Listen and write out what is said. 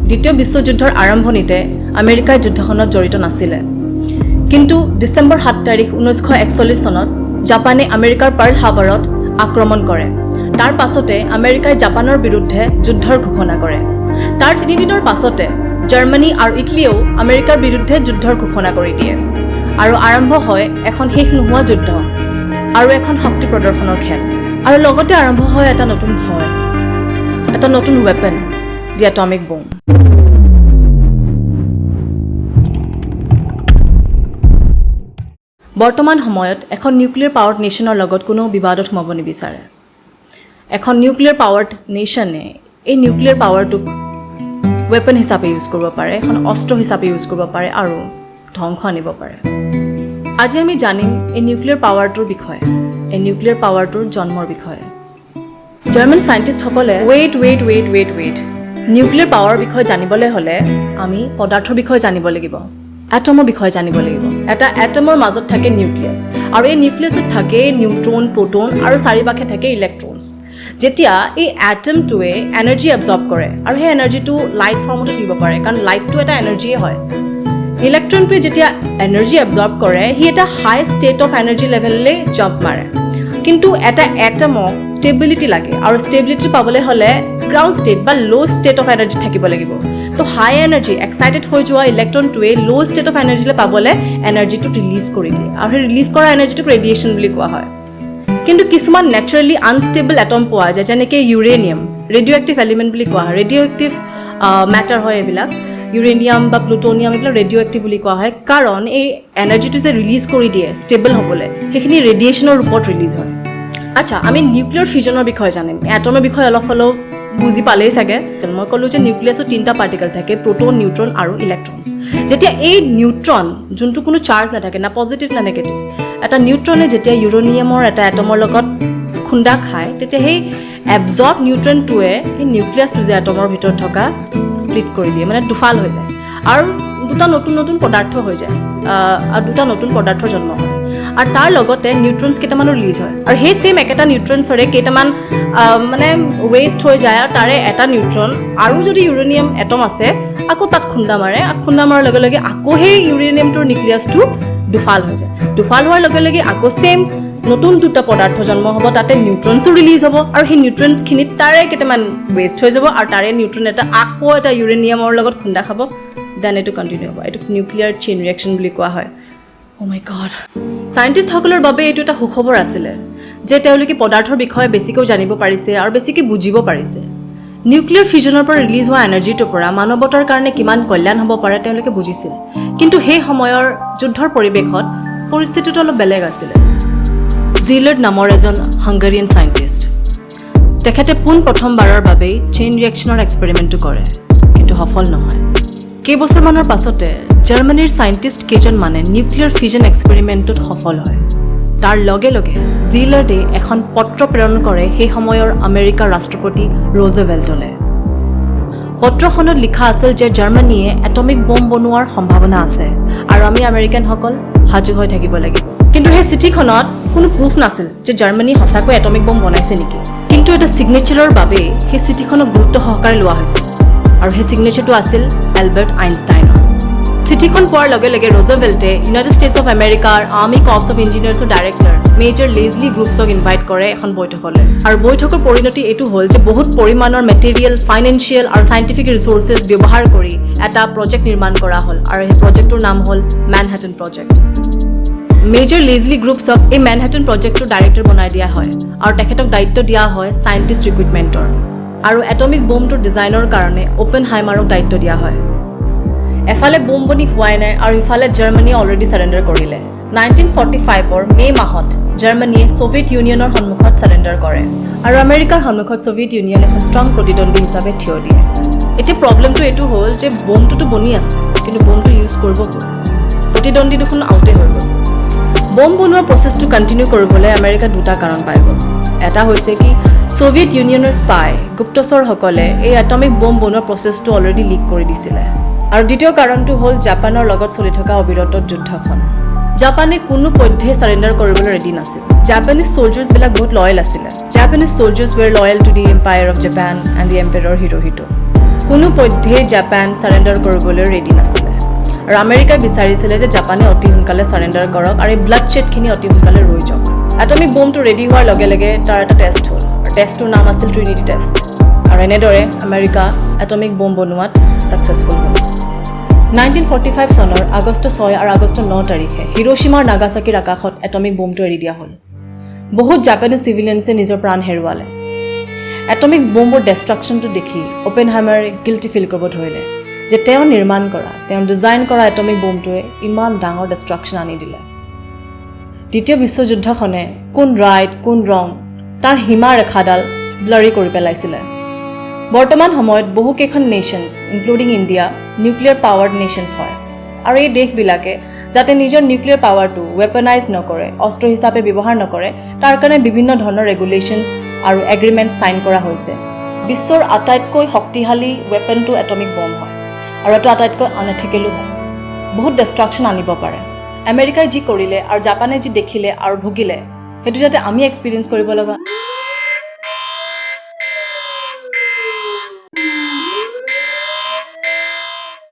দ্বিতীয় বিশ্বযুদ্ধৰ আৰম্ভণিতে আমেৰিকাৰ যুদ্ধখনত জড়িত নাছিলে কিন্তু ডিসেম্বৰ 7 তাৰিখ 1941 চনত জাপানে আমেৰিকাৰ পাৰ্ল হাৰ্বাৰত আক্ৰমণ কৰে তাৰ পাছতে আমেৰিকাই জাপানৰ বিৰুদ্ধে যুদ্ধৰ ঘোষণা কৰে তাৰ 3 দিনৰ পাছতে জাৰ্মানী আৰু ইটালীও আমেৰিকাৰ বিৰুদ্ধে যুদ্ধৰ ঘোষণা কৰি দিয়ে আৰু আৰম্ভ হয় এখন শেষ নোহোৱা যুদ্ধ আৰু এখন শক্তি প্ৰদৰ্শনৰ খেল আৰু লগতে আৰম্ভ হয় এটা নতুন ভয় এটা নতুন ওয়েপন দি এটমিক বম বৰ্তমান সময়ত এখন নিউক্লিয়াৰ পাৱাৰ্ড নেশ্যনৰ লগত কোনো বিবাদত সোমাব নিবিচাৰে এখন নিউক্লিয়াৰ পাৱাৰ্ড নেশ্যনে এই নিউক্লিয়াৰ পাৱাৰটোক ওয়েপন হিচাপে ইউজ কৰিব পাৰে এখন অস্ত্ৰ হিচাপে ইউজ কৰিব পাৰে আৰু ধ্বংস আনিব পাৰে আজি আমি জানিম এই নিউক্লিয়াৰ পাৱাৰটোৰ বিষয়ে এই নিউক্লিয়াৰ পাৱাৰটোৰ জন্মৰ বিষয়ে জাৰ্মান সাইন্টিষ্টসকলে ৱেইট নিউক্লিয়াৰ পাৱাৰৰ বিষয়ে জানিবলৈ হ'লে আমি পদাৰ্থৰ বিষয়ে জানিব লাগিব এটমৰ বিষয়ে জানিব লাগিব এটা এটমৰ মাজত থাকে নিউক্লিয়াছ আৰু এই নিউক্লিয়াছত থাকে নিউট্ৰন প্ৰটোন আৰু চাৰিপাশে থাকে ইলেক্ট্ৰনছ যেতিয়া এই এটমটোৱে এনাৰ্জি এবজৰ্ব কৰে আৰু সেই এনাৰ্জিটো লাইট ফৰ্মত থাকিব পাৰে কাৰণ লাইটটো এটা এনাৰ্জিয়ে হয় ইলেক্ট্ৰনটোৱে যেতিয়া এনাৰ্জি এবজৰ্ব কৰে হি এটা হাই ষ্টেট অফ এনাৰ্জি লেভেললৈ জাম্প মাৰে কিন্তু এটা এটমক ষ্টেবিলিটি লাগে আৰু ষ্টেবিলিটি পাবলৈ হ'লে গ্ৰাউণ্ড ষ্টেট বা ল' ষ্টেট অফ এনাৰ্জি থাকিব লাগিব তো হাই এনাৰ্জি এক্সাইটেড হৈ যোৱা ইলেক্ট্ৰনটোৱে ল' ষ্টেট অফ এনাৰ্জিলৈ পাবলৈ এনাৰ্জিটো ৰিলিজ কৰি দিয়ে আৰু সেই ৰিলিজ কৰা এনাৰ্জিটোক ৰেডিয়েশ্যন বুলি কোৱা হয় কিন্তু কিছুমান নেচাৰেলি আনষ্টেবল এটম পোৱা যায় যেনেকৈ ইউৰেনিয়াম ৰেডিঅ' এক্টিভ এলিমেণ্ট বুলি কোৱা হয় ৰেডিঅ' এক্টিভ মেটাৰ হয় এইবিলাক ইউৰেনিয়াম বা প্লুটনিয়াম এইবিলাক ৰেডিঅ' এক্টিভ বুলি কোৱা হয় কাৰণ এই এনাৰ্জিটো যে ৰিলিজ কৰি দিয়ে ষ্টেবল হ'বলৈ সেইখিনি ৰেডিয়েশ্যনৰ ৰূপত ৰিলিজ হয় আচ্ছা আমি নিউক্লিয়াৰ ফিউজনৰ বিষয়ে জানিম এটমৰ বিষয়ে অলপ হ'লেও বুজি পালেই চাগে মই ক'লোঁ যে নিউক্লিয়াছত 3টা পাৰ্টিকল থাকে প্ৰটোন নিউট্ৰন আৰু ইলেক্ট্ৰনছ যেতিয়া এই নিউট্ৰন যোনটো কোনো চাৰ্জ নাথাকে না পজিটিভ না নেগেটিভ এটা নিউট্ৰনে যেতিয়া ইউৰেনিয়ামৰ এটা এটমৰ লগত খুন্দা খায় তেতিয়া সেই এবজৰ্ব নিউট্ৰনটোৱে সেই নিউক্লিয়াছটো যে এটমৰ ভিতৰত থকা স্প্লিট কৰি দিয়ে মানে দুফাল হৈ যায় আৰু দুটা নতুন পদাৰ্থ হৈ যায় আৰু দুটা নতুন পদাৰ্থৰ জন্ম হয় আৰু তাৰ লগতে নিউট্ৰনছ কেইটামানো ৰিলিজ হয় আৰু সেই সেম একেটা নিউট্ৰনছৰে কেইটামান মানে ৱেষ্ট হৈ যায় আৰু তাৰে এটা নিউট্ৰন আৰু যদি ইউৰেনিয়াম এটম আছে আকৌ তাত খুন্দা মাৰে আৰু খুন্দা মৰাৰ লগে লগে আকৌ সেই ইউৰেনিয়ামটোৰ নিউক্লিয়াছটো দুফাল হৈ যায় দুফাল হোৱাৰ লগে লগে আকৌ সেম নতুন দুটা পদাৰ্থ জন্ম হ'ব তাতে নিউট্ৰনছো ৰিলিজ হ'ব আৰু সেই নিউট্ৰনছখিনিত তাৰে কেইটামান ৱেষ্ট হৈ যাব আৰু তাৰে নিউট্ৰন এটা আকৌ এটা ইউৰেনিয়ামৰ লগত খুন্দা খাব দেন এইটো কণ্টিনিউ হ'ব এইটো নিউক্লিয়াৰ চেইন ৰিয়েকশ্যন বুলি কোৱা হয় অ' মাই গড সাইণ্টিষ্টসকলৰ বাবে এইটো এটা সুখবৰ আছিলে যে তেওঁলোকে পদাৰ্থৰ বিষয়ে বেছিকৈ জানিব পাৰিছে আৰু বেছিকৈ বুজিব পাৰিছে নিউক্লিয়াৰ ফিউজনৰ পৰা ৰিলিজ হোৱা এনাৰ্জিটোৰ পৰা মানৱতাৰ কাৰণে কিমান কল্যাণ হ'ব পাৰে তেওঁলোকে বুজিছিল কিন্তু সেই সময়ৰ যুদ্ধৰ পৰিৱেশত পৰিস্থিতিটো অলপ বেলেগ আছিলে জিলাৰ্ড নামৰ এজন হাংগেৰিয়ান সাইণ্টিষ্ট তেখেতে প্ৰথমবাৰৰ বাবেই চেইন ৰিয়েকশ্যনৰ এক্সপেৰিমেণ্টটো কৰে কিন্তু সফল নহয় কেইবছৰমানৰ পাছতে জাৰ্মানীৰ সাইণ্টিষ্ট কেইজনমানে নিউক্লিয়াৰ ফিউজন এক্সপেৰিমেণ্টত সফল হয় তাৰ লগে লগে জিলাৰ্ডে এখন পত্ৰ প্ৰেৰণ কৰে সেই সময়ৰ আমেৰিকাৰ ৰাষ্ট্ৰপতি ৰোজেভেল্টলৈ পত্ৰখনত লিখা আছিল যে জাৰ্মানীয়ে এটমিক বম বনোৱাৰ সম্ভাৱনা আছে আৰু আমি আমেৰিকানসকল সাজু হৈ থাকিব লাগিব কিন্তু সেই চিঠিখনত কোনো প্ৰুফ নাছিল যে জাৰ্মানী সঁচাকৈ এটমিক বম বনাইছে নেকি কিন্তু এটা ছিগনেচাৰৰ বাবে সেই চিঠিখনক গুৰুত্ব সহকাৰে লোৱা হৈছিল আৰু সেই ছিগনেচাৰটো আছিল এলবাৰ্ট আইনষ্টাইনৰ চিঠিখন পোৱাৰ লগে লগে ৰোজেভেল্টে ইউনাইটেড ষ্টেটছ অফ আমেৰিকাৰ আৰ্মি কৰ্পছ অফ ইঞ্জিনিয়াৰ্ছৰ ডাইৰেক্টৰ মেজৰ লেজলি গ্ৰুপছক ইনভাইট কৰে এখন বৈঠকলৈ আৰু বৈঠকৰ পৰিণতি এইটো হ'ল যে বহুত পৰিমাণৰ মেটেৰিয়েল ফাইনেন্সিয়েল আৰু চাইণ্টিফিক ৰিচোৰ্চেছ ব্যৱহাৰ কৰি এটা প্ৰজেক্ট নিৰ্মাণ কৰা হ'ল আৰু সেই প্ৰজেক্টটোৰ নাম হ'ল মেনহেটন প্ৰজেক্ট মেজৰ লেজলি গ্ৰুপছক এই মেনহেটন প্ৰজেক্টটোৰ ডাইৰেক্টৰ বনাই দিয়া হয় আৰু তেখেতক দায়িত্ব দিয়া হয় চাইণ্টিষ্ট ৰিক্ৰুইটমেণ্টৰ আৰু এটমিক বমটোৰ ডিজাইনৰ কাৰণে অপেনহাইমাৰক দায়িত্ব দিয়া হয় এফালে বম বনি হোৱাই নাই আৰু ইফালে জাৰ্মানীয়ে অলৰেডি ছাৰেণ্ডাৰ কৰিলে 1945ৰ মে মাহত জাৰ্মানীয়ে ছ'ভিয়েট ইউনিয়নৰ সন্মুখত ছাৰেণ্ডাৰ কৰে আৰু আমেৰিকাৰ সন্মুখত ছ'ভিয়েট ইউনিয়ন এখন ষ্ট্ৰং প্ৰতিদ্বন্দ্বী হিচাপে থিয় দিয়ে এতিয়া প্ৰব্লেমটো এইটো হ'ল যে বমটোতো বনি আছে কিন্তু বমটো ইউজ কৰিব ক'ত প্ৰতিদ্বন্দ্বী দেখোন আউটে হৈ গ'ল বম বনোৱা প্ৰচেছটো কণ্টিনিউ কৰিবলৈ আমেৰিকা দুটা কাৰণ পাই গ'ল এটা হৈছে কি ছ'ভিয়েট ইউনিয়নৰ স্পাই গুপ্তচৰসকলে এই এটমিক বম বনোৱা প্ৰচেছটো অলৰেডি লিক কৰি দিছিলে আৰু দ্বিতীয় কাৰণটো হ'ল জাপানৰ লগত চলি থকা অবিৰত যুদ্ধখন জাপানে কোনো পধ্যে সাৰেণ্ডাৰ কৰিবলৈ ৰেডি নাছিল জাপানিজ সোলজাৰ্ছবিলাক বহুত লয়েল আছিলে Japanese soldiers were loyal to the empire of Japan and the empire Hirohito কোনো পধ্যেই জাপান ছাৰেণ্ডাৰ কৰিবলৈ ৰেডি নাছিলে আৰু আমেৰিকাই বিচাৰিছিলে যে জাপানে অতি সোনকালে ছাৰেণ্ডাৰ কৰক আৰু এই ব্লাড শ্বেডখিনি অতি সোনকালে ৰৈ যাওক এটমিক বমটো ৰেডি হোৱাৰ লগে লগে তাৰ এটা টেষ্ট হ'ল আৰু টেষ্টটোৰ নাম আছিল ট্ৰিনিটি টেষ্ট আৰু এনেদৰে আমেৰিকা এটমিক বম বনোৱাত ছাকচেছফুল হ'ল 1945 চনৰ আগষ্ট 6 আৰু আগষ্ট 9 তাৰিখে হিৰোশ্বিমা আৰু নাগাসাকিৰ আকাশত এটমিক বমটো এৰি দিয়া হ'ল বহুত জাপানীজ চিভিলিয়ানছে নিজৰ প্ৰাণ হেৰুৱালে এটমিক বমৰ ডেষ্ট্ৰাকশ্যনটো দেখি অপেনহাইমাৰে গিল্টি ফিল কৰিব ধৰিলে যে তেওঁ নিৰ্মাণ কৰা তেওঁ ডিজাইন কৰা এটমিক বমটোৱে ইমান ডাঙৰ ডেষ্ট্ৰাকশ্যন আনি দিলে দ্বিতীয় বিশ্বযুদ্ধখনে কোন ৰাইট কোন ৰং তাৰ সীমা ৰেখাডাল ব্লাৰি কৰি পেলাইছিলে বৰ্তমান সময়ত বহুকেইখন nations including India nuclear powered nations হয় আৰু এই দেশবিলাকে যাতে নিজৰ নিউক্লিয়াৰ পাৱাৰটো ৱেপনাইজ নকৰে অস্ত্ৰ হিচাপে ব্যৱহাৰ নকৰে তাৰ কাৰণে বিভিন্ন ধৰণৰ ৰেগুলেশ্যনছ আৰু এগ্ৰিমেণ্ট ছাইন কৰা হৈছে বিশ্বৰ আটাইতকৈ শক্তিশালী ৱেপনটো এটমিক বম হয় আৰু এইটো আটাইতকৈ আনএথিকেলো হয় বহুত ডেষ্ট্ৰাকশ্যন আনিব পাৰে আমেৰিকাই যি কৰিলে আৰু জাপানে যি দেখিলে আৰু ভুগিলে সেইটো যাতে আমি এক্সপিৰিয়েঞ্চ কৰিব লগা